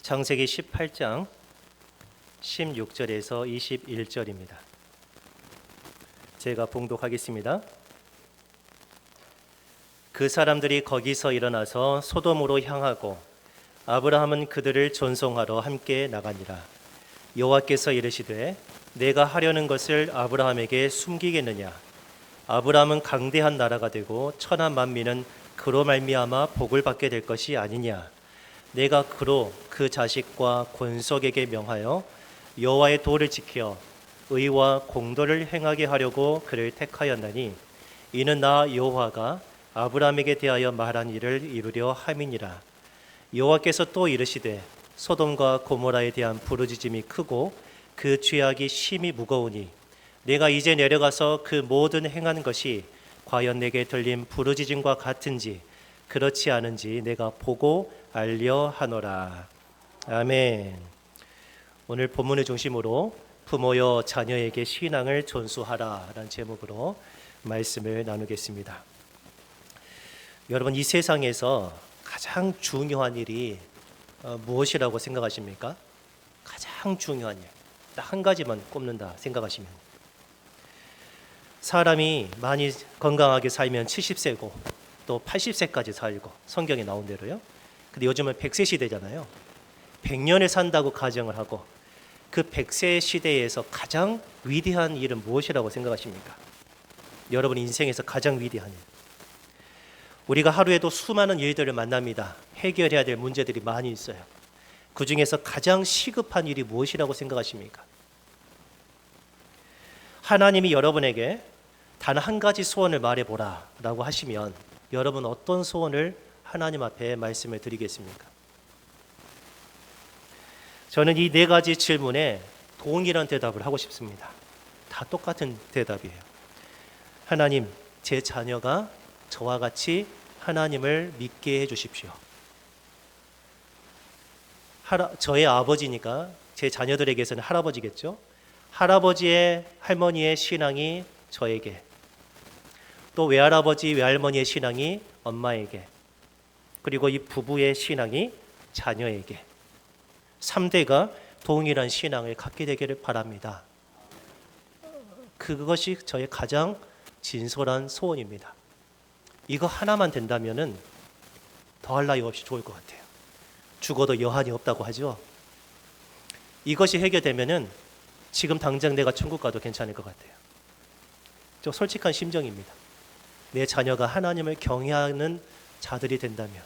창세기 18장 16절에서 21절입니다. 제가 봉독하겠습니다. 그 사람들이 거기서 일어나서 소돔으로 향하고 아브라함은 그들을 전송하러 함께 나가니라. 여호와께서 이르시되 내가 하려는 것을 아브라함에게 숨기겠느냐. 아브라함은 강대한 나라가 되고 천한 만민은 그로 말미암아 복을 받게 될 것이 아니냐. 내가 그로 그 자식과 권속에게 명하여 여호와의 도를 지켜 의와 공도를 행하게 하려고 그를 택하였나니 이는 나 여호와가 아브라함에게 대하여 말한 일을 이루려 함이니라. 여호와께서 또 이르시되 소돔과 고모라에 대한 부르짖음이 크고 그 죄악이 심히 무거우니 내가 이제 내려가서 그 모든 행한 것이 과연 내게 들린 부르짖음과 같은지 그렇지 않은지 내가 보고 알려 하노라. 아멘. 오늘 본문의 중심으로 부모여 자녀에게 신앙을 전수하라 라는 제목으로 말씀을 나누겠습니다. 여러분, 이 세상에서 가장 중요한 일이 무엇이라고 생각하십니까? 가장 중요한 일, 딱 한 가지만 꼽는다 생각하시면, 사람이 많이 건강하게 살면 70세고 또 80세까지 살고 성경에 나온 대로요. 근데 요즘은 100세 시대잖아요. 100년을 산다고 가정을 하고 그 100세 시대에서 가장 위대한 일은 무엇이라고 생각하십니까? 여러분 인생에서 가장 위대한 일. 우리가 하루에도 수많은 일들을 만납니다. 해결해야 될 문제들이 많이 있어요. 그 중에서 가장 시급한 일이 무엇이라고 생각하십니까? 하나님이 여러분에게 단 한 가지 소원을 말해보라 라고 하시면 여러분 어떤 소원을 하나님 앞에 말씀을 드리겠습니까? 저는 이 네 가지 질문에 동일한 대답을 하고 싶습니다. 다 똑같은 대답이에요. 하나님, 제 자녀가 저와 같이 하나님을 믿게 해주십시오. 저의 아버지니까 제 자녀들에게서는 할아버지겠죠. 할아버지의 할머니의 신앙이 저에게, 또 외할아버지 외할머니의 신앙이 엄마에게, 그리고 이 부부의 신앙이 자녀에게 3대가 동일한 신앙을 갖게 되기를 바랍니다. 그것이 저의 가장 진솔한 소원입니다. 이거 하나만 된다면은 더할 나위 없이 좋을 것 같아요. 죽어도 여한이 없다고 하죠. 이것이 해결되면은 지금 당장 내가 천국 가도 괜찮을 것 같아요. 저 솔직한 심정입니다. 내 자녀가 하나님을 경외하는 자들이 된다면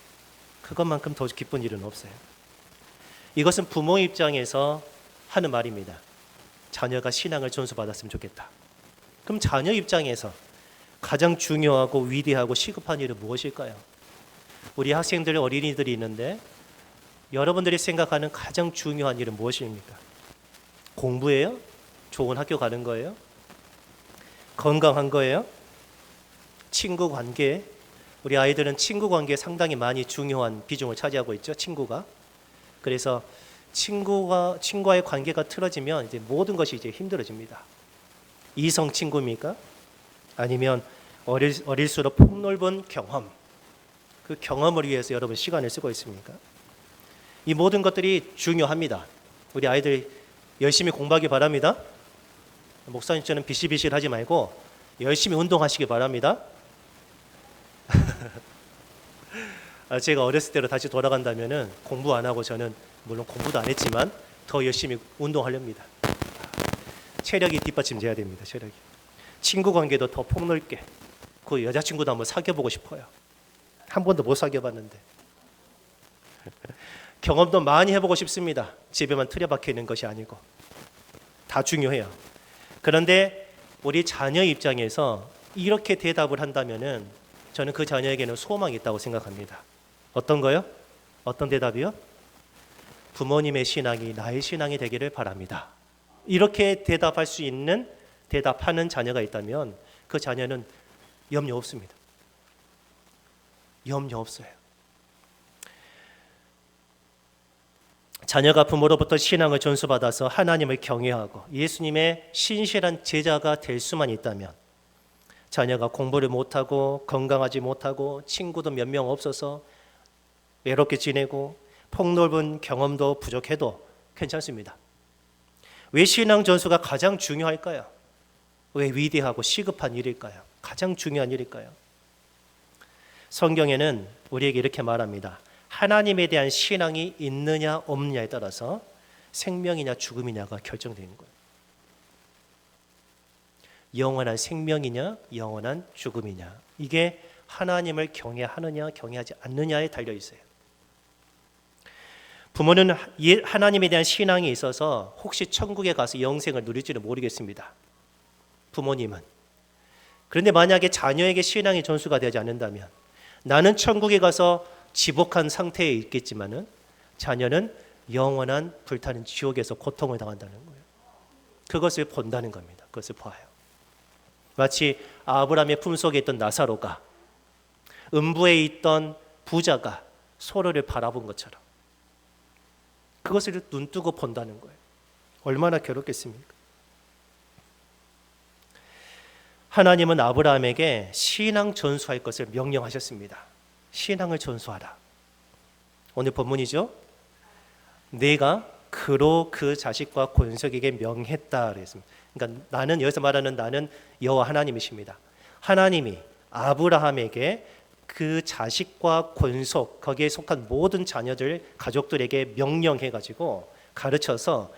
그것만큼 더 기쁜 일은 없어요. 이것은 부모 입장에서 하는 말입니다. 자녀가 신앙을 전수받았으면 좋겠다. 그럼 자녀 입장에서 가장 중요하고 위대하고 시급한 일은 무엇일까요? 우리 학생들, 어린이들이 있는데 여러분들이 생각하는 가장 중요한 일은 무엇입니까? 공부예요? 좋은 학교 가는 거예요? 건강한 거예요? 친구 관계? 우리 아이들은 친구 관계에 상당히 많이 중요한 비중을 차지하고 있죠. 친구가. 그래서 친구와의 관계가 틀어지면 이제 모든 것이 이제 힘들어집니다. 이성 친구입니까? 아니면 어릴수록 폭넓은 경험, 그 경험을 위해서 여러분 시간을 쓰고 있습니까? 이 모든 것들이 중요합니다. 우리 아이들 열심히 공부하기 바랍니다. 목사님처럼 비실비실 하지 말고 열심히 운동하시기 바랍니다. 제가 어렸을 때로 다시 돌아간다면은 공부 안 하고 저는 물론 공부도 안 했지만 더 열심히 운동하렵니다. 체력이 뒷받침돼야 됩니다. 체력이. 친구 관계도 더 폭넓게. 그 여자친구도 한번 사귀어보고 싶어요. 한 번도 못 사귀어봤는데. 경험도 많이 해보고 싶습니다. 집에만 틀어박혀 있는 것이 아니고. 다 중요해요. 그런데 우리 자녀 입장에서 이렇게 대답을 한다면은 저는 그 자녀에게는 소망이 있다고 생각합니다. 어떤 거요? 어떤 대답이요? 부모님의 신앙이 나의 신앙이 되기를 바랍니다. 이렇게 대답할 수 있는, 대답하는 자녀가 있다면 그 자녀는 염려 없습니다. 염려 없어요. 자녀가 부모로부터 신앙을 전수받아서 하나님을 경외하고 예수님의 신실한 제자가 될 수만 있다면, 자녀가 공부를 못하고 건강하지 못하고 친구도 몇 명 없어서 외롭게 지내고 폭넓은 경험도 부족해도 괜찮습니다. 왜 신앙 전수가 가장 중요할까요? 왜 위대하고 시급한 일일까요? 가장 중요한 일일까요? 성경에는 우리에게 이렇게 말합니다. 하나님에 대한 신앙이 있느냐 없느냐에 따라서 생명이냐 죽음이냐가 결정되는 거예요. 영원한 생명이냐 영원한 죽음이냐, 이게 하나님을 경외하느냐 경외하지 않느냐에 달려 있어요. 부모는 하나님에 대한 신앙이 있어서 혹시 천국에 가서 영생을 누릴지는 모르겠습니다. 부모님은. 그런데 만약에 자녀에게 신앙이 전수가 되지 않는다면 나는 천국에 가서 지복한 상태에 있겠지만은 자녀는 영원한 불타는 지옥에서 고통을 당한다는 거예요. 그것을 본다는 겁니다. 그것을 봐요. 마치 아브라함의 품속에 있던 나사로가 음부에 있던 부자가 서로를 바라본 것처럼 그것을 눈뜨고 본다는 거예요. 얼마나 괴롭겠습니까? 하나님은 아브라함에게 신앙 전수할 것을 명령하셨습니다. 신앙을 전수하라. 오늘 본문이죠. 내가 그로 그 자식과 권속에게 명했다 그랬습니다. 그러니까 나는, 여기서 말하는 나는 여호와 하나님이십니다. 하나님이 아브라함에게 그 자식과 권속, 거기에 속한 모든 자녀들, 가족들에게 명령해가지고 가르쳐서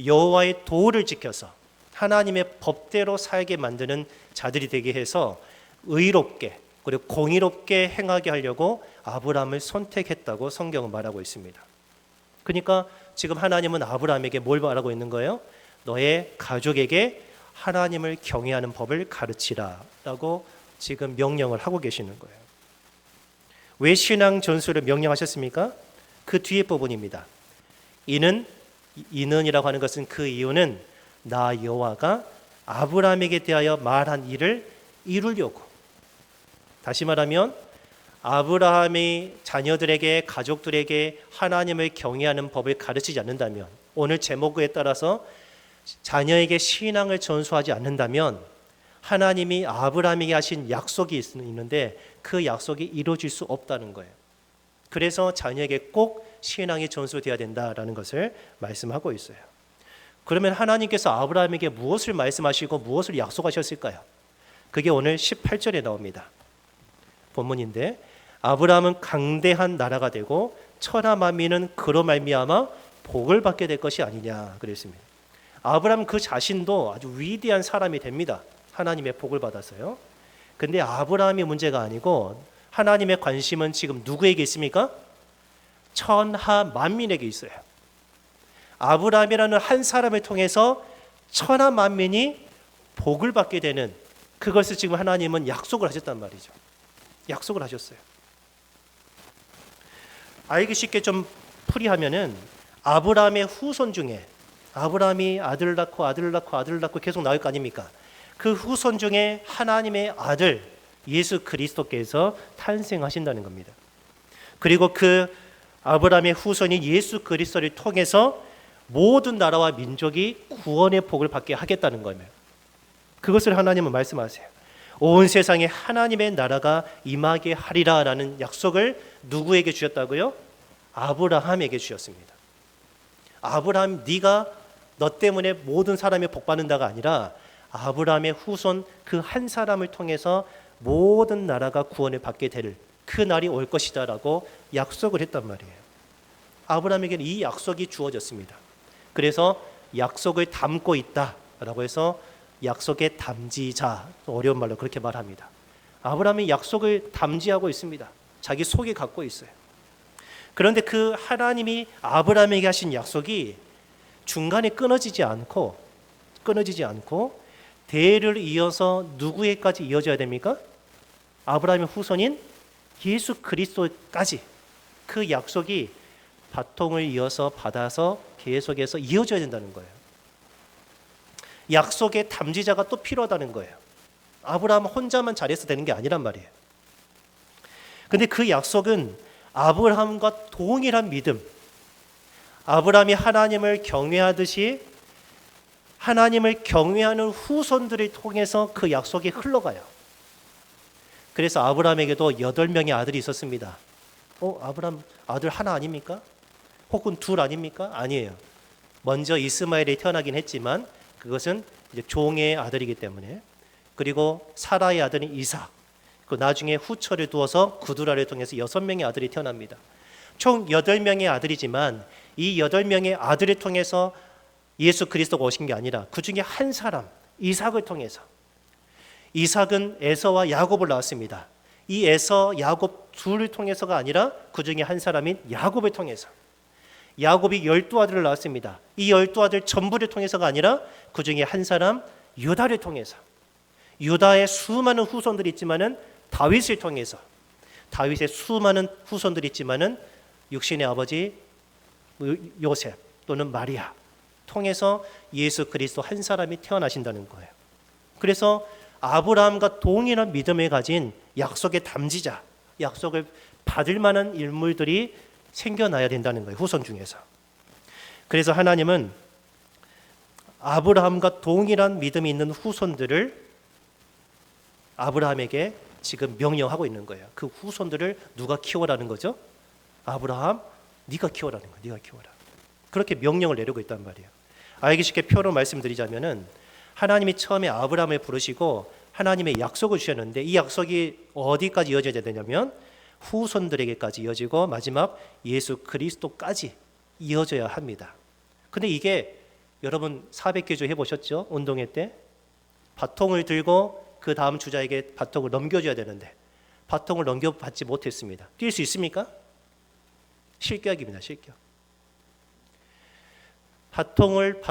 여호와의 도를 지켜서 하나님의 법대로 살게 만드는 자들이 되게 해서 의롭게 그리고 공의롭게 행하게 하려고 아브라함을 선택했다고 성경은 말하고 있습니다. 그러니까 지금 하나님은 아브라함에게 뭘 말하고 있는 거예요? 너의 가족에게 하나님을 경외하는 법을 가르치라 라고 지금 명령을 하고 계시는 거예요. 왜 신앙 전수를 명령하셨습니까? 그 뒤에 부분입니다. 이는이라고 하는 것은 그 이유는 나 여호와가 아브라함에게 대하여 말한 일을 이루려고. 다시 말하면 아브라함이 자녀들에게, 가족들에게 하나님을 경외하는 법을 가르치지 않는다면, 오늘 제목에 따라서 자녀에게 신앙을 전수하지 않는다면 하나님이 아브라함에게 하신 약속이 있는데 그 약속이 이루어질 수 없다는 거예요. 그래서 자녀에게 꼭 신앙이 전수되어야 된다라는 것을 말씀하고 있어요. 그러면 하나님께서 아브라함에게 무엇을 말씀하시고 무엇을 약속하셨을까요? 그게 오늘 18절에 나옵니다. 본문인데 아브라함은 강대한 나라가 되고 천하 만민은 그로 말미암아 복을 받게 될 것이 아니냐 그랬습니다. 아브라함 그 자신도 아주 위대한 사람이 됩니다. 하나님의 복을 받아서요. 근데 아브라함이 문제가 아니고 하나님의 관심은 지금 누구에게 있습니까? 천하 만민에게 있어요. 아브라함이라는 한 사람을 통해서 천하 만민이 복을 받게 되는, 그것을 지금 하나님은 약속을 하셨단 말이죠. 약속을 하셨어요. 알기 쉽게 좀 풀이하면은 아브라함의 후손 중에, 아브라함이 아들을 낳고 계속 나올 거 아닙니까? 그 후손 중에 하나님의 아들 예수 그리스도께서 탄생하신다는 겁니다. 그리고 그 아브라함의 후손이 예수 그리스도를 통해서 모든 나라와 민족이 구원의 복을 받게 하겠다는 거예요. 그것을 하나님은 말씀하세요. 온 세상에 하나님의 나라가 임하게 하리라라는 약속을 누구에게 주셨다고요? 아브라함에게 주셨습니다. 아브라함, 네가 너 때문에 모든 사람이 복 받는다가 아니라 아브라함의 후손 그 한 사람을 통해서 모든 나라가 구원을 받게 될 그 날이 올 것이다라고 약속을 했단 말이에요. 아브라함에게는 이 약속이 주어졌습니다. 그래서 약속을 담고 있다라고 해서 약속의 담지자, 어려운 말로 그렇게 말합니다. 아브라함이 약속을 담지하고 있습니다. 자기 속에 갖고 있어요. 그런데 그 하나님이 아브라함에게 하신 약속이 중간에 끊어지지 않고 대를 이어서 누구에까지 이어져야 됩니까? 아브라함의 후손인 예수 그리스도까지 그 약속이 바통을 이어서 받아서 계속해서 이어져야 된다는 거예요. 약속의 담지자가 또 필요하다는 거예요. 아브라함 혼자만 잘해서 되는 게 아니란 말이에요. 근데 그 약속은 아브라함과 동일한 믿음, 아브라함이 하나님을 경외하듯이 하나님을 경외하는 후손들을 통해서 그 약속이 흘러가요. 그래서 아브라함에게도 8명의 아들이 있었습니다. 아브라함 아들 하나 아닙니까? 혹은 둘 아닙니까? 아니에요. 먼저 이스마엘이 태어나긴 했지만 그것은 이제 종의 아들이기 때문에, 그리고 사라의 아들인 이삭, 그 나중에 후처를 두어서 구두라를 통해서 6명의 아들이 태어납니다. 총 8명의 아들이지만 이 8명의 아들을 통해서 예수 그리스도가 오신 게 아니라 그 중에 한 사람 이삭을 통해서, 이삭은 에서와 야곱을 낳았습니다. 이 에서 야곱 둘을 통해서가 아니라 그 중에 한 사람인 야곱을 통해서, 야곱이 12아들을 낳았습니다. 이 12아들 전부를 통해서가 아니라 그 중에 한 사람 유다를 통해서, 유다의 수많은 후손들이 있지만은 다윗을 통해서, 다윗의 수많은 후손들이 있지만은 육신의 아버지 요셉 또는 마리아 통해서 예수 그리스도 한 사람이 태어나신다는 거예요. 그래서 아브라함과 동일한 믿음을 가진 약속의 담지자, 약속을 받을 만한 인물들이 생겨나야 된다는 거예요, 후손 중에서. 그래서 하나님은 아브라함과 동일한 믿음이 있는 후손들을 아브라함에게 지금 명령하고 있는 거예요. 그 후손들을 누가 키워라는 거죠? 아브라함, 네가 키워라는 거예요. 네가 키워라. 그렇게 명령을 내리고 있단 말이에요. 알기 쉽게 표로 말씀드리자면은, 하나님이 처음에 아브라함을 부르시고 하나님의 약속을 주셨는데, 이 약속이 어디까지 이어져야 되냐면 후손들에게까지 이어지고 마지막 예수 그리스도까지 이어져야 합니다. 근데 이게 여러분 400개조 해보셨죠? 운동회 때 바통을 들고 그 다음 주자에게 바통을 넘겨줘야 되는데 바통을 넘겨받지 못했습니다. 뛸 수 있습니까? 실격입니다. 실격. 바통을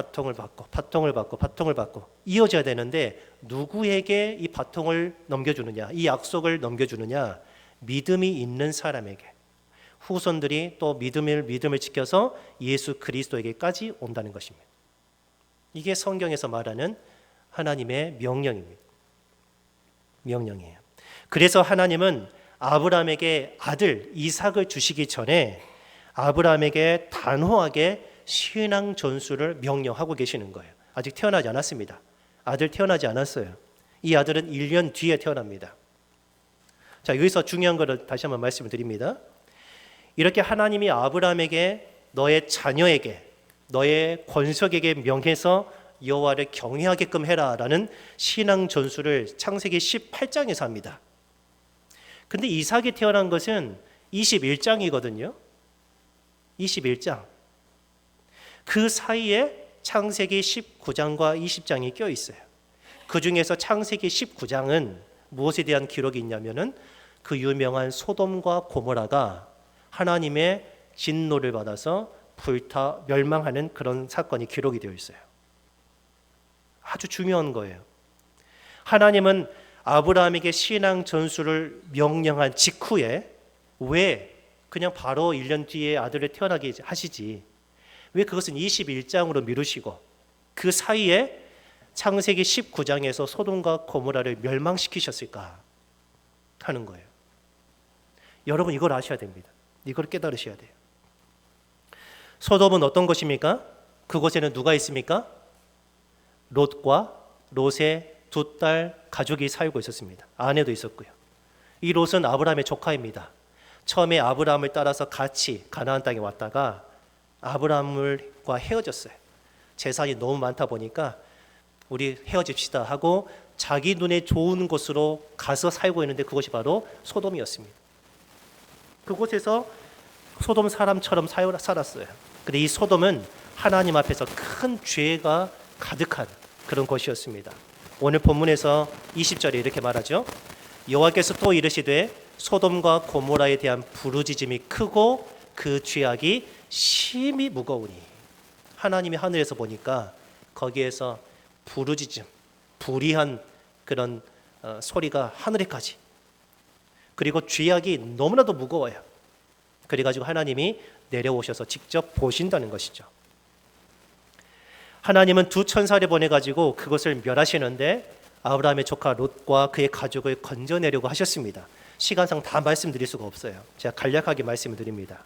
받고 이어져야 되는데 누구에게 이 바통을 넘겨주느냐, 이 약속을 넘겨주느냐? 믿음이 있는 사람에게, 후손들이 또 믿음을 지켜서 예수 그리스도에게까지 온다는 것입니다. 이게 성경에서 말하는 하나님의 명령입니다. 명령이에요. 그래서 하나님은 아브라함에게 아들 이삭을 주시기 전에 아브라함에게 단호하게 신앙 전수를 명령하고 계시는 거예요. 아직 태어나지 않았습니다. 아들 태어나지 않았어요. 이 아들은 1년 뒤에 태어납니다. 자, 여기서 중요한 것을 다시 한번 말씀을 드립니다. 이렇게 하나님이 아브라함에게 너의 자녀에게, 너의 권속에게 명해서 여호와를 경외하게끔 해라라는 신앙 전수를 창세기 18장에서 합니다. 근데 이삭이 태어난 것은 21장이거든요. 21장. 그 사이에 창세기 19장과 20장이 껴 있어요. 그 중에서 창세기 19장은 무엇에 대한 기록이 있냐면은 그 유명한 소돔과 고모라가 하나님의 진노를 받아서 불타 멸망하는 그런 사건이 기록이 되어 있어요. 아주 중요한 거예요. 하나님은 아브라함에게 신앙 전수를 명령한 직후에 왜 그냥 바로 1년 뒤에 아들을 태어나게 하시지, 왜 그것은 21장으로 미루시고 그 사이에 창세기 19장에서 소돔과 고모라를 멸망시키셨을까 하는 거예요. 여러분 이걸 아셔야 됩니다. 이걸 깨달으셔야 돼요. 소돔은 어떤 것입니까? 그곳에는 누가 있습니까? 롯과 롯의 두 딸 가족이 살고 있었습니다. 아내도 있었고요. 이 롯은 아브라함의 조카입니다. 처음에 아브라함을 따라서 같이 가나안 땅에 왔다가 아브라함과 헤어졌어요. 재산이 너무 많다 보니까 우리 헤어집시다 하고 자기 눈에 좋은 곳으로 가서 살고 있는데 그것이 바로 소돔이었습니다. 그곳에서 소돔 사람처럼 살았어요. 근데 이 소돔은 하나님 앞에서 큰 죄가 가득한 그런 곳이었습니다. 오늘 본문에서 20절에 이렇게 말하죠. 여호와께서 또 이르시되 소돔과 고모라에 대한 부르짖음이 크고 그 죄악이 심히 무거우니. 하나님이 하늘에서 보니까 거기에서 부르짖음, 불의한 그런 소리가 하늘에까지, 그리고 죄악이 너무나도 무거워요. 그래가지고 하나님이 내려오셔서 직접 보신다는 것이죠. 하나님은 두 천사를 보내가지고 그것을 멸하시는데 아브라함의 조카 롯과 그의 가족을 건져내려고 하셨습니다. 시간상 다 말씀드릴 수가 없어요. 제가 간략하게 말씀을 드립니다.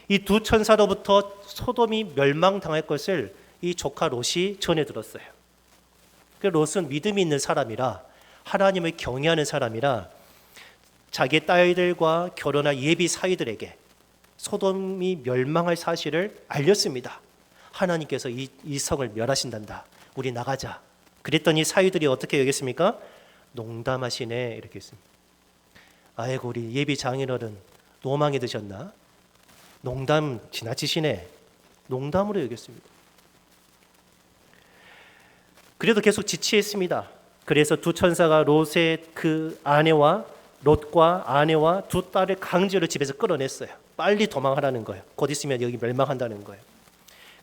이 두 천사로부터 소돔이 멸망당할 것을 이 조카 롯이 전해 들었어요. 롯은 믿음이 있는 사람이라, 하나님을 경외하는 사람이라 자기 딸들과 결혼할 예비 사위들에게 소돔이 멸망할 사실을 알렸습니다. 하나님께서 이 성을 멸하신단다. 우리 나가자. 그랬더니 사위들이 어떻게 여겼습니까? 농담하시네 이렇게 했습니다. 아이고 우리 예비 장인어른 노망이 드셨나? 농담 지나치시네. 농담으로 여겼습니다. 그래도 계속 지체했습니다. 그래서 두 천사가 롯의 그 아내와 롯과 아내와 두 딸을 강제로 집에서 끌어냈어요. 빨리 도망하라는 거예요. 곧 있으면 여기 멸망한다는 거예요.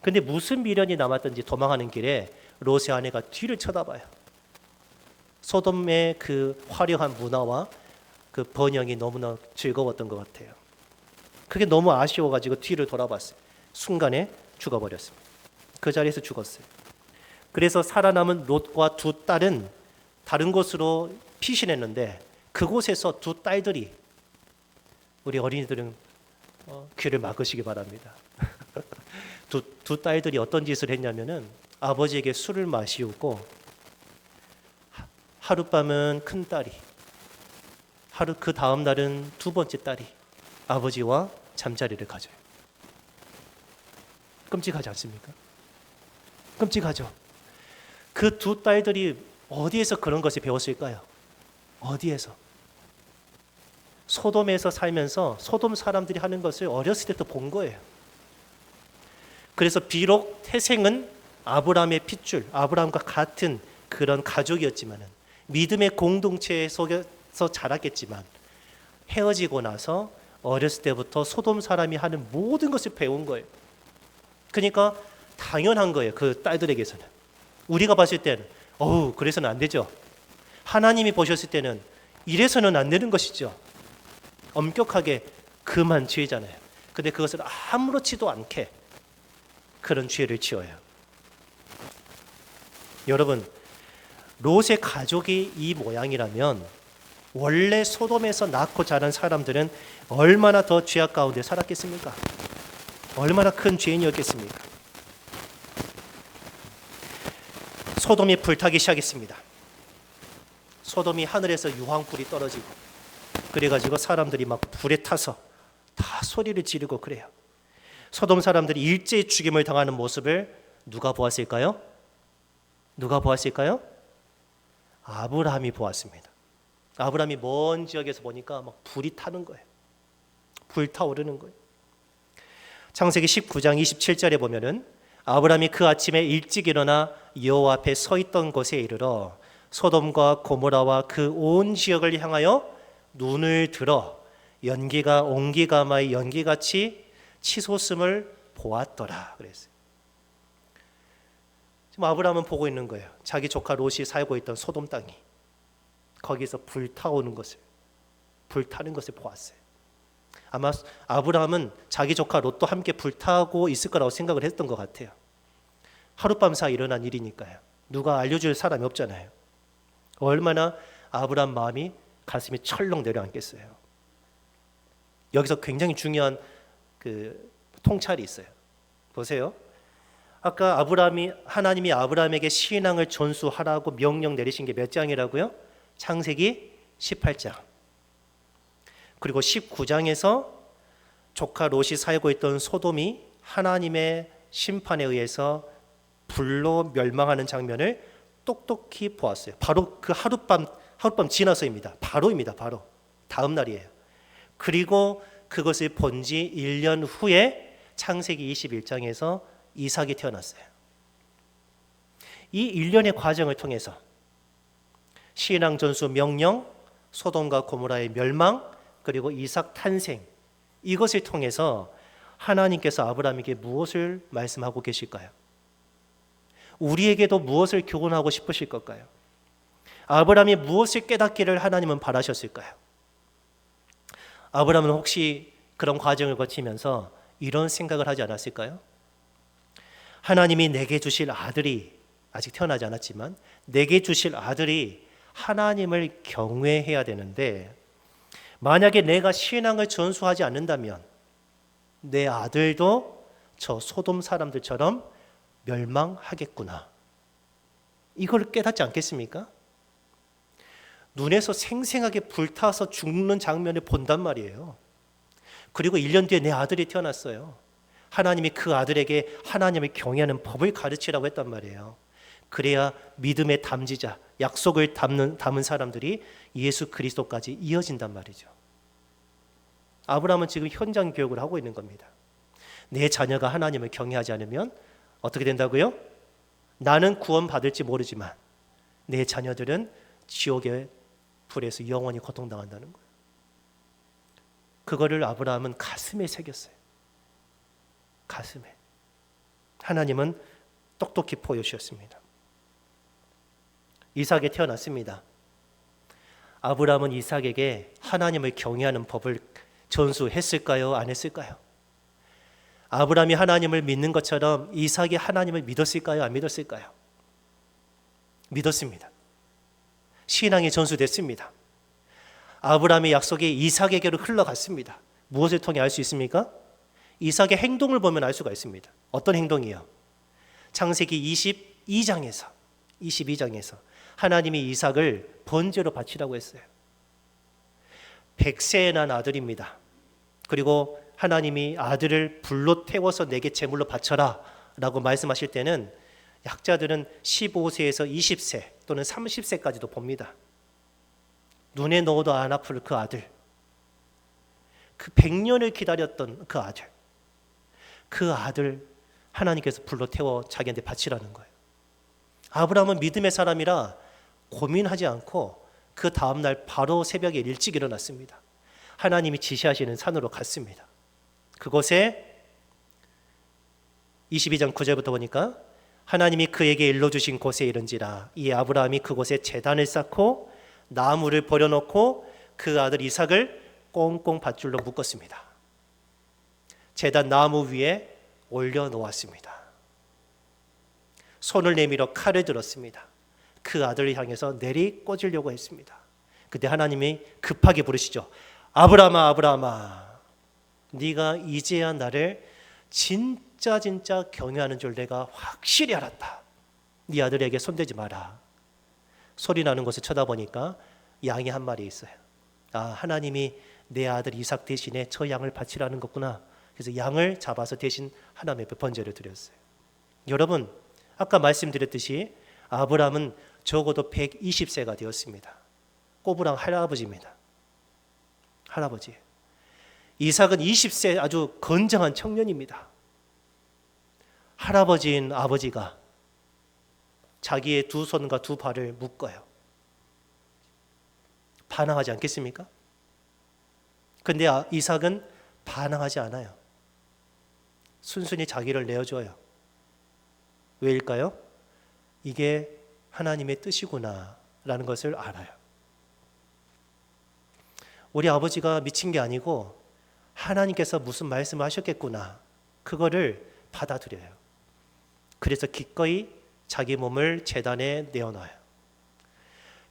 근데 무슨 미련이 남았든지 도망하는 길에 롯의 아내가 뒤를 쳐다봐요. 소돔의 그 화려한 문화와 그 번영이 너무나 즐거웠던 것 같아요. 그게 너무 아쉬워가지고 뒤를 돌아봤어요. 순간에 죽어버렸습니다. 그 자리에서 죽었어요. 그래서 살아남은 롯과 두 딸은 다른 곳으로 피신했는데 그곳에서 두 딸들이, 우리 어린이들은 귀를 막으시기 바랍니다. 두 딸들이 어떤 짓을 했냐면은 아버지에게 술을 마시우고 하룻밤은 큰 딸이, 그 다음 날은 두 번째 딸이 아버지와 잠자리를 가져요. 끔찍하지 않습니까? 끔찍하죠. 그 두 딸들이 어디에서 그런 것을 배웠을까요? 어디에서? 소돔에서 살면서 소돔 사람들이 하는 것을 어렸을 때부터 본 거예요. 그래서 비록 태생은 아브라함의 핏줄, 아브라함과 같은 그런 가족이었지만, 믿음의 공동체 속에서 자랐겠지만, 헤어지고 나서 어렸을 때부터 소돔 사람이 하는 모든 것을 배운 거예요. 그러니까 당연한 거예요. 그 딸들에게서는. 우리가 봤을 때는 그래서는 안 되죠. 하나님이 보셨을 때는 이래서는 안 되는 것이죠. 엄격하게 그만 죄잖아요. 근데 그것을 아무렇지도 않게 그런 죄를 지어요. 여러분, 롯의 가족이 이 모양이라면 원래 소돔에서 낳고 자란 사람들은 얼마나 더 죄악 가운데 살았겠습니까? 얼마나 큰 죄인이었겠습니까? 소돔이 불타기 시작했습니다. 소돔이 하늘에서 유황불이 떨어지고 그래가지고 사람들이 막 불에 타서 다 소리를 지르고 그래요. 소돔 사람들이 일제히 죽임을 당하는 모습을 누가 보았을까요? 누가 보았을까요? 아브라함이 보았습니다. 아브라함이 먼 지역에서 보니까 막 불이 타는 거예요. 불타오르는 거예요. 창세기 19장 27절에 보면은 아브라함이 그 아침에 일찍 일어나 여호와 앞에 서 있던 곳에 이르러 소돔과 고모라와 그 온 지역을 향하여 눈을 들어 연기가 옹기가마의 연기같이 치솟음을 보았더라 그랬어요. 지금 아브라함은 보고 있는 거예요. 자기 조카 롯이 살고 있던 소돔 땅이 거기서 불타오는 것을, 불타는 것을 보았어요. 아마 아브라함은 자기 조카 롯도 함께 불타고 있을 거라고 생각을 했던 것 같아요. 하룻밤 사이 일어난 일이니까요. 누가 알려줄 사람이 없잖아요. 얼마나 아브라함 마음이 가슴이 철렁 내려앉겠어요. 여기서 굉장히 중요한 그 통찰이 있어요. 보세요. 아까 하나님이 아브라함에게 신앙을 전수하라고 명령 내리신 게 몇 장이라고요? 창세기 18장. 그리고 19장에서 조카 롯이 살고 있던 소돔이 하나님의 심판에 의해서 불로 멸망하는 장면을 똑똑히 보았어요. 바로 그 하룻밤 지나서입니다. 바로입니다. 바로 다음 날이에요. 그리고 그것을 본 지 1년 후에 창세기 21장에서 이삭이 태어났어요. 이 1년의 과정을 통해서 신앙 전수 명령, 소돔과 고모라의 멸망, 그리고 이삭 탄생, 이것을 통해서 하나님께서 아브라함에게 무엇을 말씀하고 계실까요? 우리에게도 무엇을 교훈하고 싶으실 걸까요? 아브라함이 무엇을 깨닫기를 하나님은 바라셨을까요? 아브라함은 혹시 그런 과정을 거치면서 이런 생각을 하지 않았을까요? 하나님이 내게 주실 아들이, 아직 태어나지 않았지만 내게 주실 아들이 하나님을 경외해야 되는데, 만약에 내가 신앙을 전수하지 않는다면 내 아들도 저 소돔 사람들처럼 멸망하겠구나. 이걸 깨닫지 않겠습니까? 눈에서 생생하게 불타서 죽는 장면을 본단 말이에요. 그리고 1년 뒤에 내 아들이 태어났어요. 하나님이 그 아들에게 하나님을 경외하는 법을 가르치라고 했단 말이에요. 그래야 믿음의 담지자, 약속을 담은 사람들이 예수 그리스도까지 이어진단 말이죠. 아브라함은 지금 현장 교육을 하고 있는 겁니다. 내 자녀가 하나님을 경외하지 않으면 어떻게 된다고요? 나는 구원받을지 모르지만 내 자녀들은 지옥의 불에서 영원히 고통당한다는 거예요. 그거를 아브라함은 가슴에 새겼어요. 가슴에. 하나님은 똑똑히 보여주셨습니다. 이삭이 태어났습니다. 아브라함은 이삭에게 하나님을 경외하는 법을 전수했을까요? 안 했을까요? 아브라함이 하나님을 믿는 것처럼 이삭이 하나님을 믿었을까요? 안 믿었을까요? 믿었습니다. 신앙이 전수됐습니다. 아브라함의 약속이 이삭에게로 흘러갔습니다. 무엇을 통해 알 수 있습니까? 이삭의 행동을 보면 알 수가 있습니다. 어떤 행동이요? 창세기 22장에서 하나님이 이삭을 번제로 바치라고 했어요. 100세에 난 아들입니다. 그리고 하나님이 아들을 불로 태워서 내게 제물로 바쳐라 라고 말씀하실 때는 약자들은 15세에서 20세 또는 30세까지도 봅니다. 눈에 넣어도 안 아플 그 아들, 그 100년을 기다렸던 그 아들 하나님께서 불로 태워 자기한테 바치라는 거예요. 아브라함은 믿음의 사람이라 고민하지 않고 그 다음날 바로 새벽에 일찍 일어났습니다. 하나님이 지시하시는 산으로 갔습니다. 그곳에 22장 9절부터 보니까 하나님이 그에게 일러주신 곳에 이른지라 이 아브라함이 그곳에 제단을 쌓고 나무를 버려놓고 그 아들 이삭을 꽁꽁 밧줄로 묶었습니다. 제단 나무 위에 올려놓았습니다. 손을 내밀어 칼을 들었습니다. 그 아들을 향해서 내리 꽂으려고 했습니다. 그때 하나님이 급하게 부르시죠. 아브라함아, 아브라함아, 네가 이제야 나를 진짜 경외하는 줄 내가 확실히 알았다. 네 아들에게 손대지 마라. 소리 나는 곳을 쳐다보니까 양이 한 마리 있어요. 아, 하나님이 내 아들 이삭 대신에 저 양을 바치라는 거구나. 그래서 양을 잡아서 대신 하나님 앞에 번제를 드렸어요. 여러분, 아까 말씀드렸듯이 아브라함은 적어도 120세가 되었습니다. 꼬부랑 할아버지입니다. 할아버지. 이삭은 20세 아주 건장한 청년입니다. 할아버지인 아버지가 자기의 두 손과 두 발을 묶어요. 반항하지 않겠습니까? 근데 이삭은 반항하지 않아요. 순순히 자기를 내어줘요. 왜일까요? 이게 하나님의 뜻이구나 라는 것을 알아요. 우리 아버지가 미친 게 아니고 하나님께서 무슨 말씀을 하셨겠구나, 그거를 받아들여요. 그래서 기꺼이 자기 몸을 제단에 내어놔요.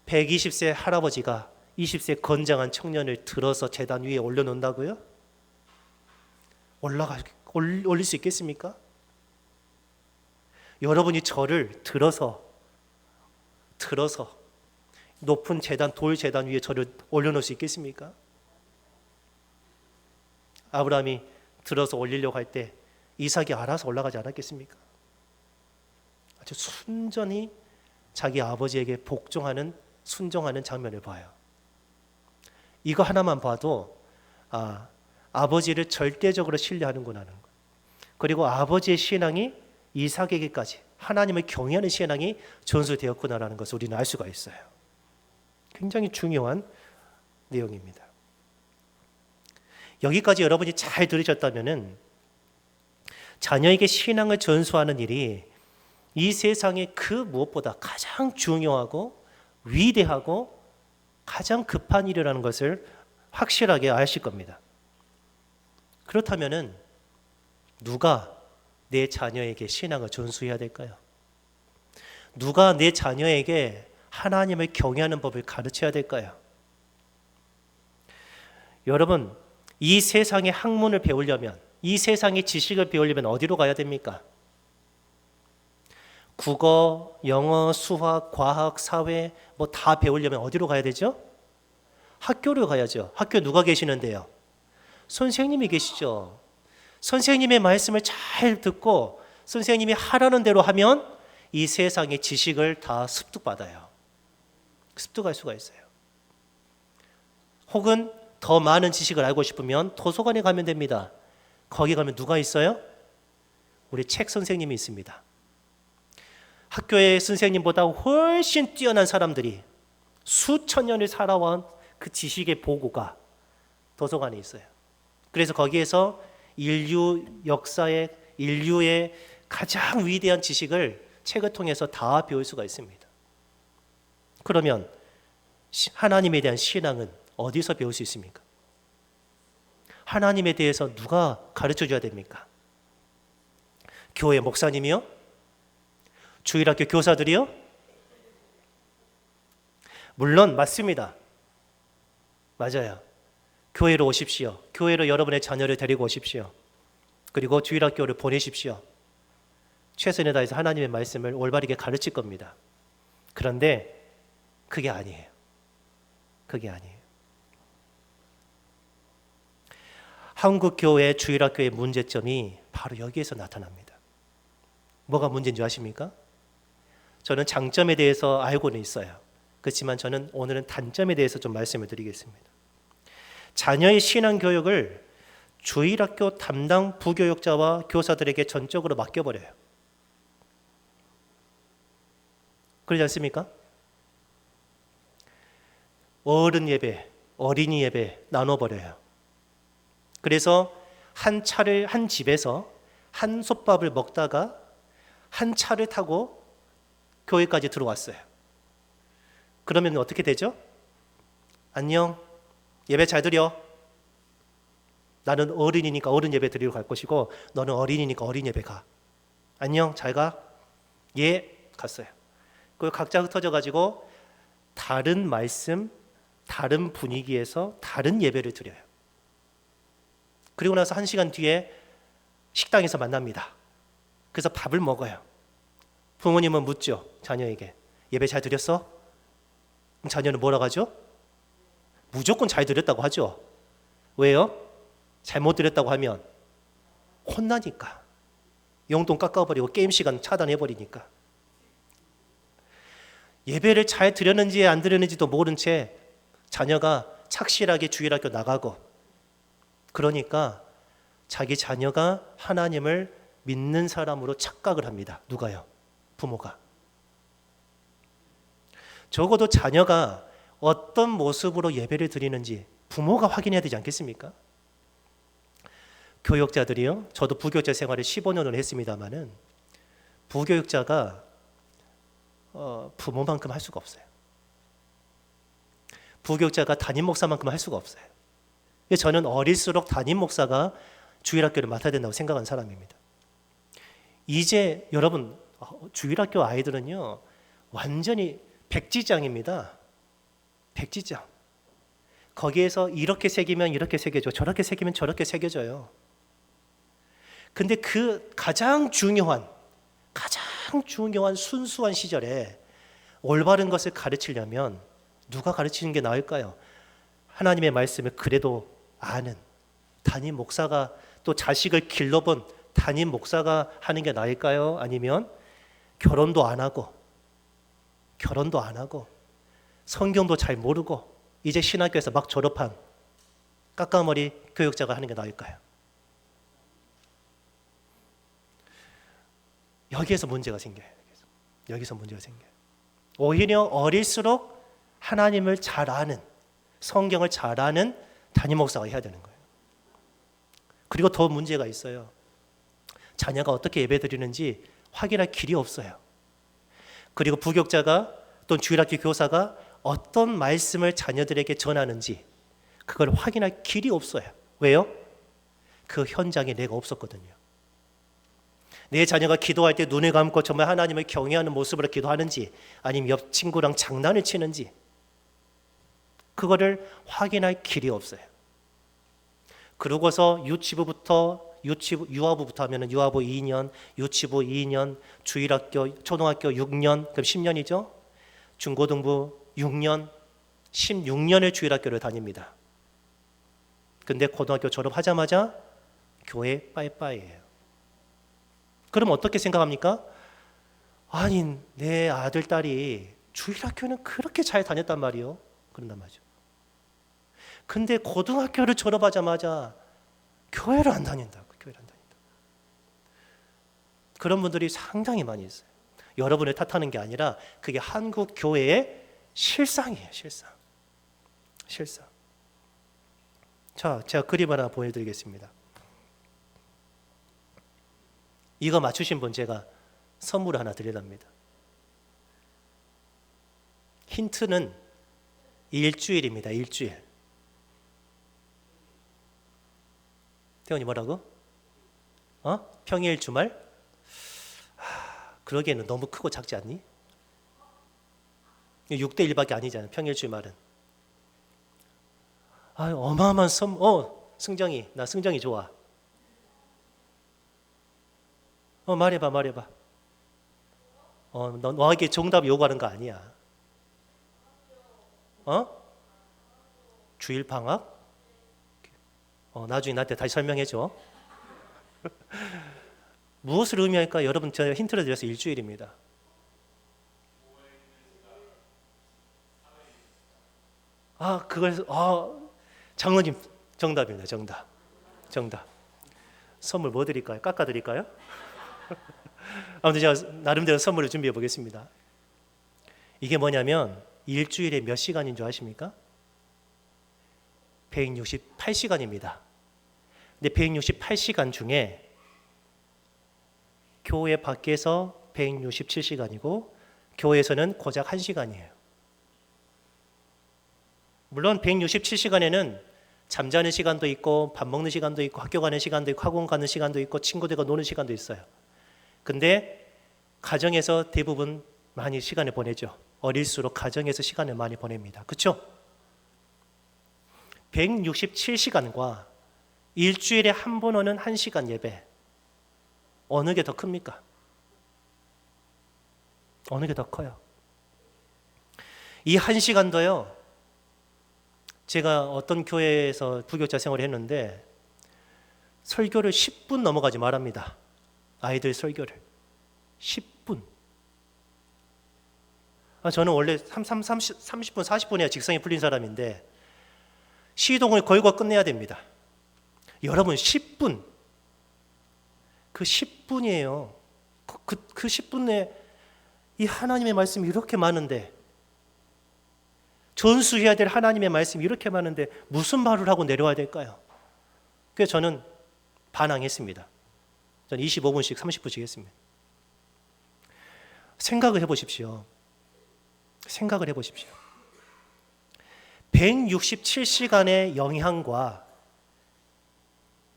120세 할아버지가 20세 건장한 청년을 들어서 제단 위에 올려놓는다고요? 올릴 수 있겠습니까? 여러분이 저를 들어서 높은 제단, 돌 제단 위에 저를 올려놓을 수 있겠습니까? 아브라함이 들어서 올리려고 할 때 이삭이 알아서 올라가지 않았겠습니까? 아주 순전히 자기 아버지에게 순종하는 장면을 봐요. 이거 하나만 봐도 아버지를 절대적으로 신뢰하는구나 하는 거. 그리고 아버지의 신앙이 이삭에게까지 하나님을 경외하는 신앙이 전수되었구나라는 것을 우리는 알 수가 있어요. 굉장히 중요한 내용입니다. 여기까지 여러분이 잘 들으셨다면은 자녀에게 신앙을 전수하는 일이 이 세상의 그 무엇보다 가장 중요하고 위대하고 가장 급한 일이라는 것을 확실하게 아실 겁니다. 그렇다면은 누가 내 자녀에게 신앙을 전수해야 될까요? 누가 내 자녀에게 하나님을 경외하는 법을 가르쳐야 될까요? 여러분, 이 세상의 학문을 배우려면, 이 세상의 지식을 배우려면 어디로 가야 됩니까? 국어, 영어, 수학, 과학, 사회 뭐 다 배우려면 어디로 가야 되죠? 학교로 가야죠. 학교 누가 계시는데요? 선생님이 계시죠. 선생님의 말씀을 잘 듣고 선생님이 하라는 대로 하면 이 세상의 지식을 다 습득받아요. 습득할 수가 있어요. 혹은 더 많은 지식을 알고 싶으면 도서관에 가면 됩니다. 거기 가면 누가 있어요? 우리 책 선생님이 있습니다. 학교의 선생님보다 훨씬 뛰어난 사람들이 수천 년을 살아온 그 지식의 보고가 도서관에 있어요. 그래서 거기에서 인류의 가장 위대한 지식을 책을 통해서 다 배울 수가 있습니다. 그러면 하나님에 대한 신앙은 어디서 배울 수 있습니까? 하나님에 대해서 누가 가르쳐 줘야 됩니까? 교회 목사님이요? 주일학교 교사들이요? 물론 맞습니다. 맞아요. 교회로 오십시오. 교회로 여러분의 자녀를 데리고 오십시오. 그리고 주일학교를 보내십시오. 최선을 다해서 하나님의 말씀을 올바르게 가르칠 겁니다. 그런데 그게 아니에요. 그게 아니에요. 한국 교회 주일학교의 문제점이 바로 여기에서 나타납니다. 뭐가 문제인 줄 아십니까? 저는 장점에 대해서 알고는 있어요. 그렇지만 저는 오늘은 단점에 대해서 좀 말씀을 드리겠습니다. 자녀의 신앙 교육을 주일학교 담당 부교육자와 교사들에게 전적으로 맡겨버려요. 그러지 않습니까? 어른 예배, 어린이 예배 나눠버려요. 그래서 한 집에서 한 솥밥을 먹다가 한 차를 타고 교회까지 들어왔어요. 그러면 어떻게 되죠? 안녕, 예배 잘 드려. 나는 어른이니까 어른 예배 드리러 갈 것이고 너는 어린이니까 어린 예배 가. 안녕, 잘 가. 예, 갔어요. 그리고 각자 흩어져 가지고 다른 말씀, 다른 분위기에서 다른 예배를 드려요. 그리고 나서 1시간 뒤에 식당에서 만납니다. 그래서 밥을 먹어요. 부모님은 묻죠. 자녀에게. 예배 잘 드렸어? 그럼 자녀는 뭐라고 하죠? 무조건 잘 드렸다고 하죠. 왜요? 잘못 드렸다고 하면 혼나니까. 용돈 깎아버리고 게임 시간 차단해버리니까. 예배를 잘 드렸는지 안 드렸는지도 모른 채 자녀가 착실하게 주일학교 나가고, 그러니까 자기 자녀가 하나님을 믿는 사람으로 착각을 합니다. 누가요? 부모가. 적어도 자녀가 어떤 모습으로 예배를 드리는지 부모가 확인해야 되지 않겠습니까? 교육자들이요. 저도 부교육자 생활을 15년을 했습니다마는 부교육자가 부모만큼 할 수가 없어요. 부교육자가 담임 목사만큼 할 수가 없어요. 저는 어릴수록 담임 목사가 주일학교를 맡아야 된다고 생각하는 사람입니다. 이제 여러분 주일학교 아이들은요 완전히 백지장입니다. 백지장. 거기에서 이렇게 새기면 이렇게 새겨져, 저렇게 새기면 저렇게 새겨져요. 근데 그 가장 중요한 순수한 시절에 올바른 것을 가르치려면 누가 가르치는 게 나을까요? 하나님의 말씀을 그래도 아는 담임 목사가, 또 자식을 길러본 담임 목사가 하는 게 나을까요? 아니면 결혼도 안 하고 성경도 잘 모르고 이제 신학교에서 막 졸업한 까까머리 교육자가 하는 게 나을까요? 여기에서 문제가 생겨요. 여기서 문제가 생겨요. 오히려 어릴수록 하나님을 잘 아는, 성경을 잘 아는 담임 목사가 해야 되는 거예요. 그리고 더 문제가 있어요. 자녀가 어떻게 예배드리는지 확인할 길이 없어요. 그리고 부교육자가 또는 주일학교 교사가 어떤 말씀을 자녀들에게 전하는지 그걸 확인할 길이 없어요. 왜요? 그 현장에 내가 없었거든요. 내 자녀가 기도할 때 눈을 감고 정말 하나님을 경외하는 모습으로 기도하는지, 아니면 옆 친구랑 장난을 치는지, 그거를 확인할 길이 없어요. 그러고서 유아부부터 하면 유아부 2년, 유치부 2년, 주일학교, 초등학교 6년, 그럼 10년이죠. 중고등부 6년, 16년을 주일학교를 다닙니다. 근데 고등학교 졸업하자마자 교회 빠이빠이예요. 그럼 어떻게 생각합니까? 아니, 내 아들, 딸이 주일학교는 그렇게 잘 다녔단 말이요. 그런단 말이죠. 근데 고등학교를 졸업하자마자 교회를 안 다닌다고. 교회를 안 다닌다. 그런 분들이 상당히 많이 있어요. 여러분을 탓하는 게 아니라 그게 한국 교회의 실상이에요. 실상. 자, 제가 그림 하나 보여드리겠습니다. 이거 맞추신 분 제가 선물 하나 드리랍니다. 힌트는 일주일입니다. 일주일. 태원이 뭐라고? 평일 주말? 그러기에는 너무 크고 작지 않니? 6대 1밖에 아니잖아요. 평일 주말은. 어마어마한 승정이. 나 승정이 좋아. 말해봐. 너에게 정답 요구하는 거 아니야. 주일 방학? 나중에 나한테 다시 설명해줘. 무엇을 의미할까? 여러분, 제가 힌트를 드려서 일주일입니다. 장로님 정답입니다. 정답. 선물 뭐 드릴까요? 깎아 드릴까요? 아무튼 제가 나름대로 선물을 준비해 보겠습니다. 이게 뭐냐면 일주일에 몇 시간인 줄 아십니까? 168시간입니다. 근데 168시간 중에 교회 밖에서 167시간이고 교회에서는 고작 1시간이에요. 물론 167시간에는 잠자는 시간도 있고 밥 먹는 시간도 있고 학교 가는 시간도 있고 학원 가는 시간도 있고 친구들과 노는 시간도 있어요. 근데 가정에서 대부분 많이 시간을 보내죠. 어릴수록 가정에서 시간을 많이 보냅니다. 그렇죠? 167시간과 일주일에 한 번 오는 1시간 예배, 어느 게 더 큽니까? 어느 게 더 커요? 이 1시간도요, 제가 어떤 교회에서 부교육자 생활을 했는데 설교를 10분 넘어가지 말합니다. 아이들 설교를 10분. 저는 원래 30분 40분이야 직성이 풀린 사람인데 시동을 걸고 끝내야 됩니다. 여러분 10분, 그 10분이에요. 그 10분 내에 이 하나님의 말씀이 이렇게 많은데, 전수해야 될 하나님의 말씀이 이렇게 많은데 무슨 말을 하고 내려와야 될까요? 그래서 저는 반항했습니다. 저는 25분씩 30분씩 했습니다. 생각을 해보십시오. 167시간의 영향과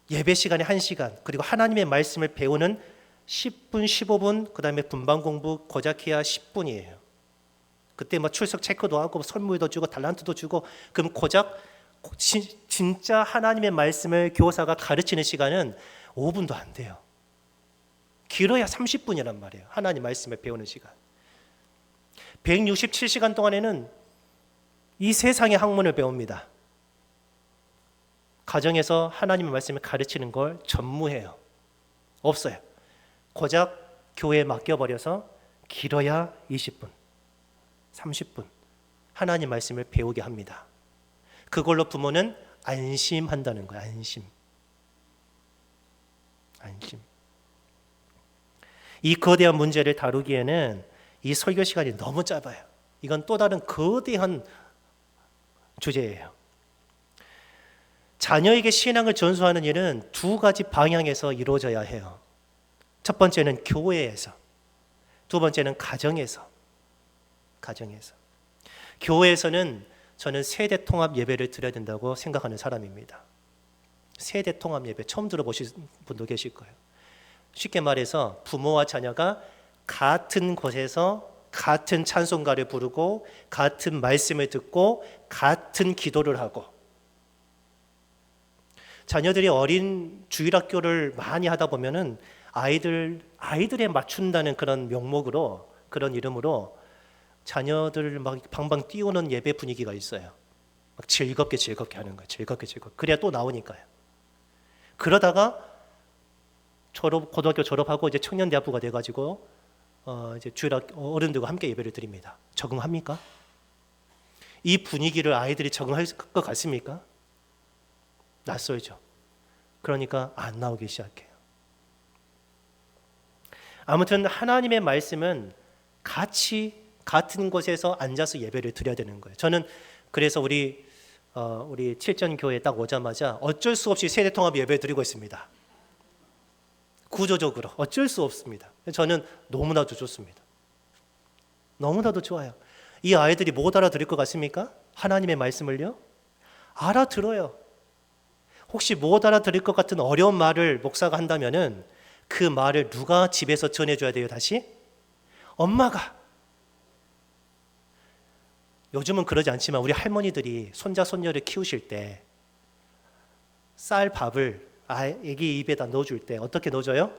예배 시간의 1시간, 그리고 하나님의 말씀을 배우는 10분, 15분, 그 다음에 분반 공부 고작해야 10분이에요. 그때 출석 체크도 하고 선물도 주고 달란트도 주고, 그럼 고작 진짜 하나님의 말씀을 교사가 가르치는 시간은 5분도 안 돼요. 길어야 30분이란 말이에요. 하나님 말씀을 배우는 시간. 167시간 동안에는 이 세상의 학문을 배웁니다. 가정에서 하나님의 말씀을 가르치는 걸 전무해요. 없어요. 고작 교회에 맡겨버려서 길어야 20분, 30분 하나님 말씀을 배우게 합니다. 그걸로 부모는 안심한다는 거예요. 안심. 이 거대한 문제를 다루기에는 이 설교 시간이 너무 짧아요. 이건 또 다른 거대한 주제예요. 자녀에게 신앙을 전수하는 일은 두 가지 방향에서 이루어져야 해요. 첫 번째는 교회에서, 두 번째는 가정에서. 교회에서는 저는 세대 통합 예배를 드려야 된다고 생각하는 사람입니다. 세대 통합 예배 처음 들어보신 분도 계실 거예요. 쉽게 말해서 부모와 자녀가 같은 곳에서 같은 찬송가를 부르고 같은 말씀을 듣고 같은 기도를 하고, 자녀들이 어린 주일학교를 많이 하다 보면은 아이들에 맞춘다는 그런 명목으로, 그런 이름으로 자녀들을 막 방방 띄우는 예배 분위기가 있어요. 막 즐겁게 하는 거예요. 즐겁게. 그래야 또 나오니까요. 그러다가 고등학교 졸업하고 이제 청년대학부가 돼가지고 이제 주일학 어른들과 함께 예배를 드립니다. 적응합니까? 이 분위기를 아이들이 적응할 것 같습니까? 낯설죠. 그러니까 안 나오기 시작해요. 아무튼 하나님의 말씀은 같은 곳에서 앉아서 예배를 드려야 되는 거예요. 저는 그래서 우리 칠전교회 딱 오자마자 어쩔 수 없이 세대통합 예배 드리고 있습니다. 구조적으로 어쩔 수 없습니다. 저는 너무나도 좋습니다. 너무나도 좋아요. 이 아이들이 못 알아들을 것 같습니까? 하나님의 말씀을요? 알아들어요. 혹시 못 알아들을 것 같은 어려운 말을 목사가 한다면은 그 말을 누가 집에서 전해줘야 돼요? 다시? 엄마가. 요즘은 그러지 않지만 우리 할머니들이 손자 손녀를 키우실 때 쌀밥을 아기 입에다 넣어줄 때 어떻게 넣어줘요?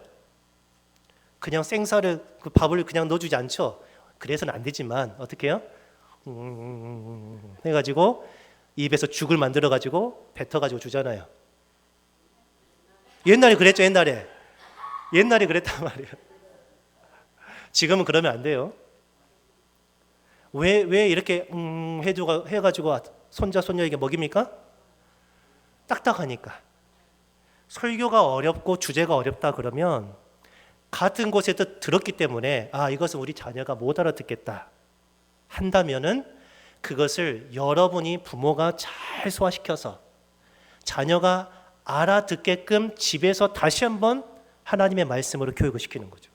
그냥 생쌀을 그 밥을 그냥 넣어주지 않죠. 그래서는 안 되지만 어떻게 해요? 해가지고 입에서 죽을 만들어가지고 뱉어가지고 주잖아요. 옛날에 그랬죠. 옛날에 그랬단 말이에요. 지금은 그러면 안 돼요. 왜 이렇게 해가지고 손자 손녀에게 먹입니까? 딱딱하니까. 설교가 어렵고 주제가 어렵다 그러면 같은 곳에도 들었기 때문에 이것은 우리 자녀가 못 알아듣겠다 한다면은 그것을 여러분이 부모가 잘 소화시켜서 자녀가 알아듣게끔 집에서 다시 한번 하나님의 말씀으로 교육을 시키는 거죠.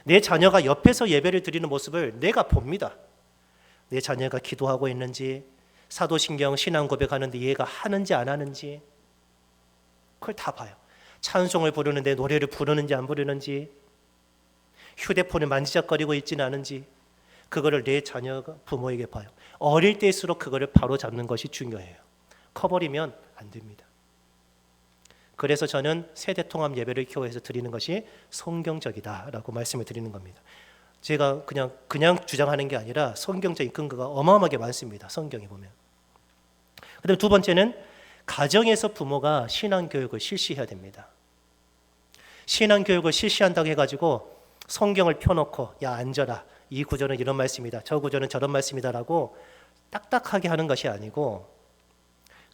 내 자녀가 옆에서 예배를 드리는 모습을 내가 봅니다. 내 자녀가 기도하고 있는지, 사도신경 신앙 고백하는데 얘가 하는지 안 하는지 그걸 다 봐요. 찬송을 부르는데 노래를 부르는지 안 부르는지, 휴대폰을 만지작거리고 있지는 않은지, 그거를 내 자녀가 부모에게 봐요. 어릴 때일수록 그거를 바로 잡는 것이 중요해요. 커버리면 안 됩니다. 그래서 저는 세대통합 예배를 교회에서 드리는 것이 성경적이다라고 말씀을 드리는 겁니다. 제가 그냥 주장하는 게 아니라 성경적인 근거가 어마어마하게 많습니다. 성경에 보면. 그다음 두 번째는 가정에서 부모가 신앙교육을 실시해야 됩니다. 신앙교육을 실시한다고 해가지고 성경을 펴놓고 야 앉아라, 이 구절은 이런 말씀이다, 저 구절은 저런 말씀이다라고 딱딱하게 하는 것이 아니고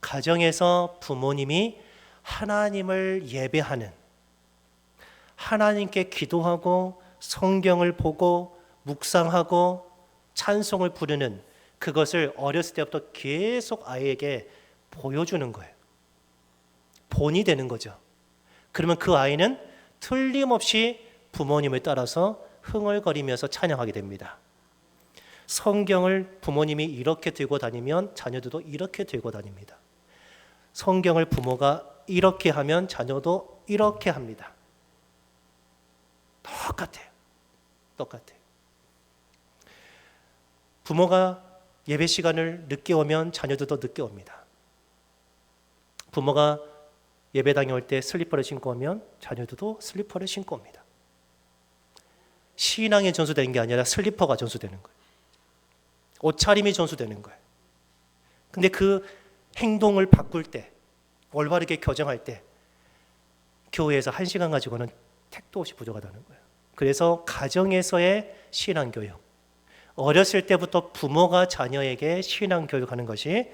가정에서 부모님이 하나님을 예배하는, 하나님께 기도하고 성경을 보고 묵상하고 찬송을 부르는 그것을 어렸을 때부터 계속 아이에게 보여주는 거예요. 본이 되는 거죠. 그러면 그 아이는 틀림없이 부모님을 따라서 흥얼거리면서 찬양하게 됩니다. 성경을 부모님이 이렇게 들고 다니면 자녀들도 이렇게 들고 다닙니다. 성경을 부모가 이렇게 하면 자녀도 이렇게 합니다. 똑같아요. 부모가 예배 시간을 늦게 오면 자녀들도 늦게 옵니다. 부모가 예배당에 올 때 슬리퍼를 신고 오면 자녀들도 슬리퍼를 신고 옵니다. 신앙이 전수되는 게 아니라 슬리퍼가 전수되는 거예요. 옷차림이 전수되는 거예요. 근데 그 행동을 바꿀 때, 올바르게 교정할 때 교회에서 1시간 가지고는 택도 없이 부족하다는 거예요. 그래서 가정에서의 신앙교육, 어렸을 때부터 부모가 자녀에게 신앙교육하는 것이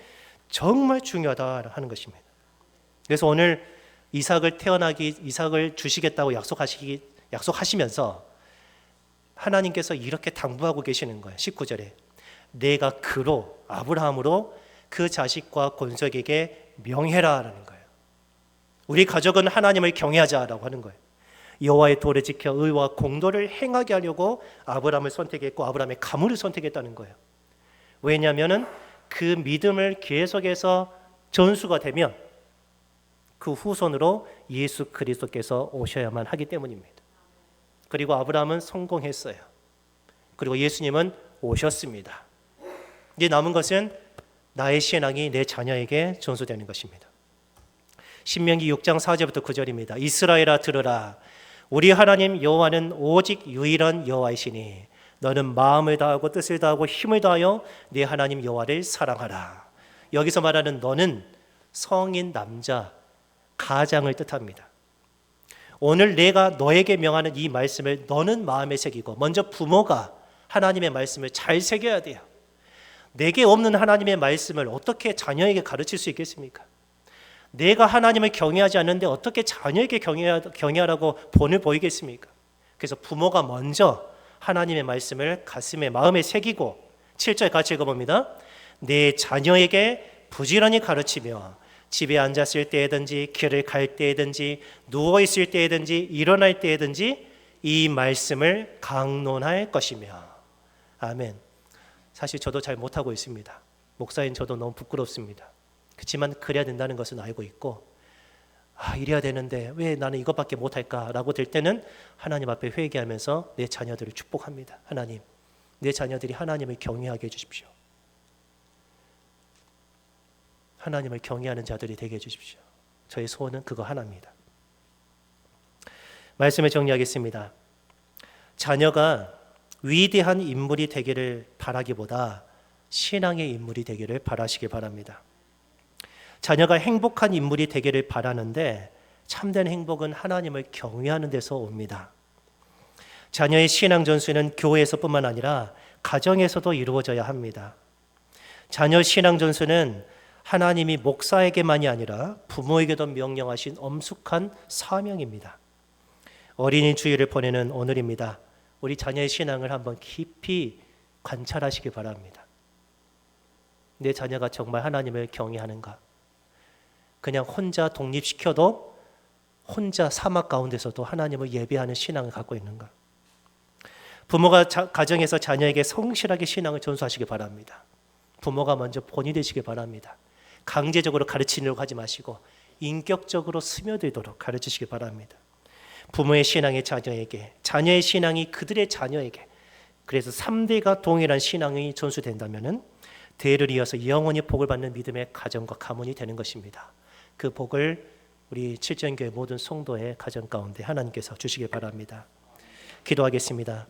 정말 중요하다 하는 것입니다. 그래서 오늘 이삭을 주시겠다고 약속하시면서 하나님께서 이렇게 당부하고 계시는 거예요. 19절에 내가 아브라함으로 그 자식과 권속에게 명해라라는 거예요. 우리 가족은 하나님을 경외하자라고 하는 거예요. 여호와의 도를 지켜 의와 공도를 행하게 하려고 아브라함을 선택했고 아브라함의 가문을 선택했다는 거예요. 왜냐하면은 그 믿음을 계속해서 전수가 되면 그 후손으로 예수 그리스도께서 오셔야만 하기 때문입니다. 그리고 아브라함은 성공했어요. 그리고 예수님은 오셨습니다. 이제 남은 것은 나의 신앙이 내 자녀에게 전수되는 것입니다. 신명기 6장 4절부터 9절입니다. 이스라엘아 들으라. 우리 하나님 여호와는 오직 유일한 여호와이시니 너는 마음을 다하고 뜻을 다하고 힘을 다하여 네 하나님 여호와를 사랑하라. 여기서 말하는 너는 성인 남자, 가장을 뜻합니다. 오늘 내가 너에게 명하는 이 말씀을 너는 마음에 새기고, 먼저 부모가 하나님의 말씀을 잘 새겨야 돼요. 내게 없는 하나님의 말씀을 어떻게 자녀에게 가르칠 수 있겠습니까? 내가 하나님을 경외하지 않는데 어떻게 자녀에게 경외하라고 본을 보이겠습니까? 그래서 부모가 먼저 하나님의 말씀을 가슴에 마음에 새기고, 7절 같이 읽어봅니다. 내 자녀에게 부지런히 가르치며 집에 앉았을 때든지 길을 갈 때든지 누워 있을 때든지 일어날 때든지 이 말씀을 강론할 것이며. 아멘. 사실 저도 잘 못하고 있습니다. 목사인 저도 너무 부끄럽습니다. 그렇지만 그래야 된다는 것은 알고 있고, 이래야 되는데 왜 나는 이것밖에 못할까라고 될 때는 하나님 앞에 회개하면서 내 자녀들을 축복합니다. 하나님, 내 자녀들이 하나님을 경외하게 해주십시오. 하나님을 경외하는 자들이 되게 해주십시오. 저의 소원은 그거 하나입니다. 말씀을 정리하겠습니다. 자녀가 위대한 인물이 되기를 바라기보다 신앙의 인물이 되기를 바라시기 바랍니다. 자녀가 행복한 인물이 되기를 바라는데 참된 행복은 하나님을 경외하는 데서 옵니다. 자녀의 신앙 전수는 교회에서뿐만 아니라 가정에서도 이루어져야 합니다. 자녀 신앙 전수는 하나님이 목사에게만이 아니라 부모에게도 명령하신 엄숙한 사명입니다. 어린이 주일을 보내는 오늘입니다. 우리 자녀의 신앙을 한번 깊이 관찰하시기 바랍니다. 내 자녀가 정말 하나님을 경외하는가? 그냥 혼자 독립시켜도 혼자 사막 가운데서도 하나님을 예배하는 신앙을 갖고 있는가? 부모가 가정에서 자녀에게 성실하게 신앙을 전수하시기 바랍니다. 부모가 먼저 본이 되시기 바랍니다. 강제적으로 가르치려고 하지 마시고 인격적으로 스며들도록 가르치시기 바랍니다. 부모의 신앙이 자녀에게, 자녀의 신앙이 그들의 자녀에게, 그래서 3대가 동일한 신앙이 전수된다면 대를 이어서 영원히 복을 받는 믿음의 가정과 가문이 되는 것입니다. 그 복을 우리 칠전교회 모든 성도의 가정 가운데 하나님께서 주시기 바랍니다. 기도하겠습니다.